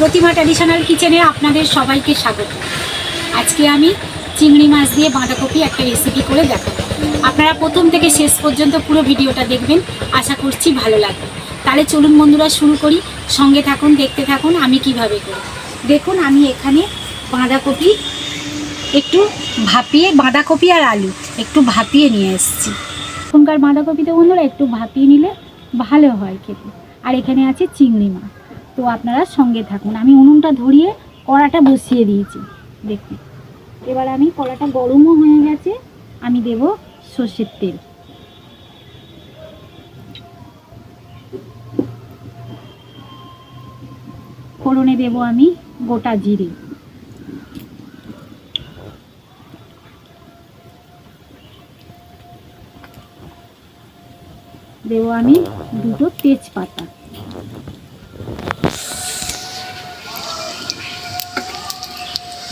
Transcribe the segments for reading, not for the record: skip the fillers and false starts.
প্রতিমা traditional কিচেনে আপনাদের সবাইকে স্বাগত। আজকে আমি চিংড়ি মাছ দিয়ে বাঁধাকপি একটা রেসিপি করে দেখাবো। আপনারা প্রথম থেকে শেষ পর্যন্ত পুরো ভিডিওটা দেখবেন, আশা করছি ভালো লাগবে। তাহলে চলুন বন্ধুরা শুরু করি, সঙ্গে থাকুন, দেখতে থাকুন আমি কিভাবে করি। দেখুন আমি এখানে বাঁধাকপি একটু ভাপিয়ে, বাঁধাকপি আর আলু একটু ভাপিয়ে নিয়ে এসেছি। এখনকার বাঁধাকপিতে বন্ধুরা একটু ভাপিয়ে নিলে ভালো হয় খেতে। আর এখানে আছে চিংড়ি মাছ, তো আপনারা সঙ্গে থাকুন। আমি উনুনটা ধরিয়ে কড়াটা বসিয়ে দিয়েছি। দেখুন এবার আমি কড়াটা গরমও হয়ে গেছে, আমি দেব সর্ষের তেল। ফোড়নে দেব আমি গোটা জিরে, দেব আমি দুটো তেজপাতা,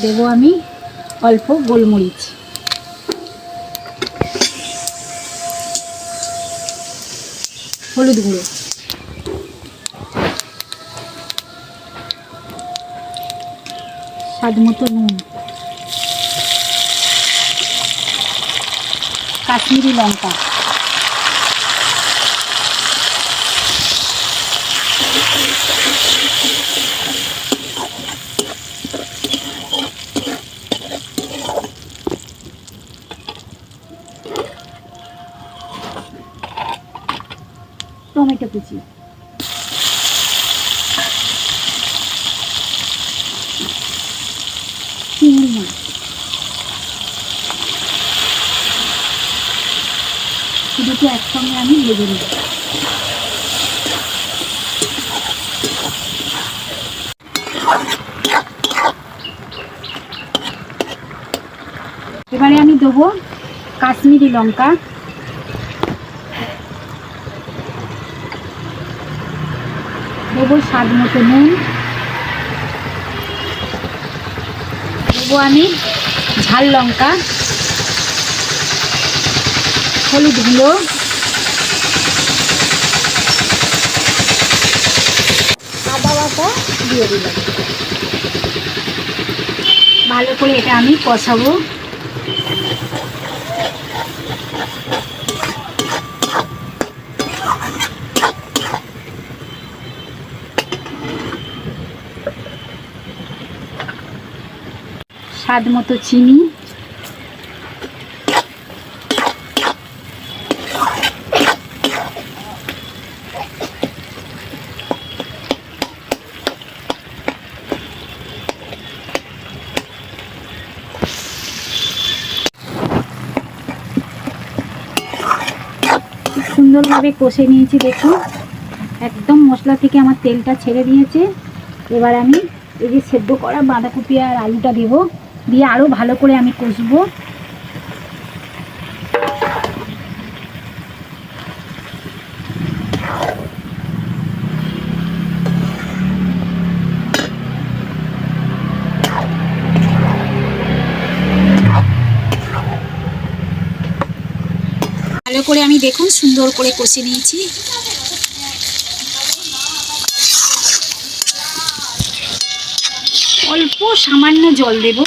দেব আমি অল্প গোলমরিচ, হলুদ গুঁড়ো, স্বাদ মতো নুন, কাশ্মীরি লঙ্কা, টমেটো কুচি, চিংড়ি মাছ, দুটো একসঙ্গে আমি ভেজে নেব। এবারে আমি দেবো কাশ্মীরি লঙ্কা, দেবো স্বাদ মতো নুন, দেবো আমি ঝাল লঙ্কা, হলুদ গুঁড়ো, আদা বাটা দিয়ে দিলাম। ভালো করে এটা আমি কষাবো। স্বাদ মতো চিনি, সুন্দরভাবে কষে নিয়েছি। দেখুন একদম মশলা থেকে আমার তেলটা ছেড়ে দিয়েছে। এবার আমি এই যে সেদ্ধ করা বাঁধাকপি আর আলুটা দেব, দিয়ে আরও ভালো করে আমি কষবো। ভালো করে আমি দেখুন সুন্দর করে কষে নিয়েছি। অল্প সামান্য জল দেব,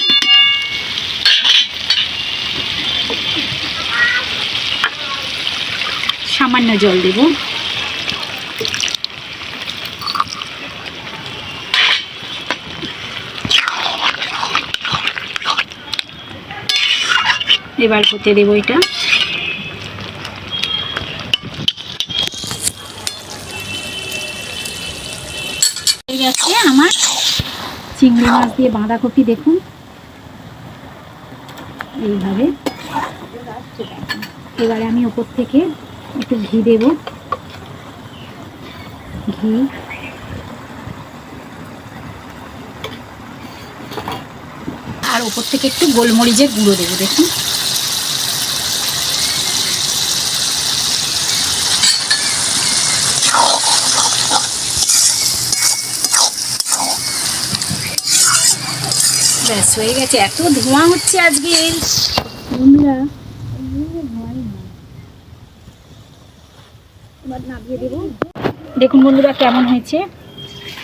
সামান্য জল দেব। এবার হতে দেব এটা। হয়ে গেছে আমার চিংড়ি মাছ দিয়ে বাঁধাকপি। দেখুন এইভাবে। এবারে আমি ওপর থেকে একটু ঘি দেব, ঘি, আর ওপর থেকে একটু গোলমরিচের গুঁড়ো দেবো। দেখুন ব্যাস হয়ে গেছে। এত ধোঁয়া হচ্ছে আজকে বন্ধুরা, এবার নামিয়ে দেব। দেখুন বন্ধুরা কেমন হয়েছে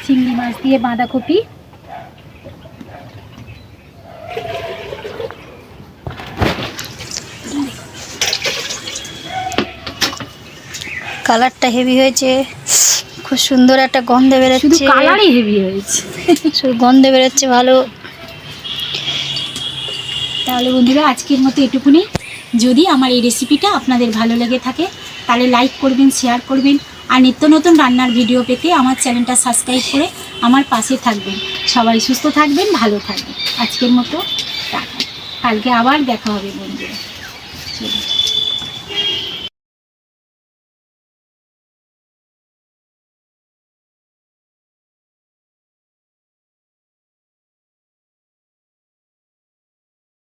চিংড়ি মাছ দিয়ে বাঁধাকপি। কালারটা হেভি হয়েছে, খুব সুন্দর একটা গন্ধ শুধু বেরোচ্ছে। কালারই হেভি হয়েছে। শুধু গন্ধ বেরোচ্ছে ভালো। তাহলে বন্ধুরা আজকের মতো এটুকুনি। যদি আমার এই রেসিপিটা আপনাদের ভালো লেগে থাকে তাহলে লাইক করবেন, শেয়ার করবেন, আর নিত্য নতুন রান্নার ভিডিও পেতে আমার চ্যানেলটা সাবস্ক্রাইব করে আমার পাশে থাকবেন। সবাই সুস্থ থাকবেন, ভালো থাকবেন। আজকের মতো টাটা। কালকে আবার দেখা হবে বন্ধুরা। চলুন।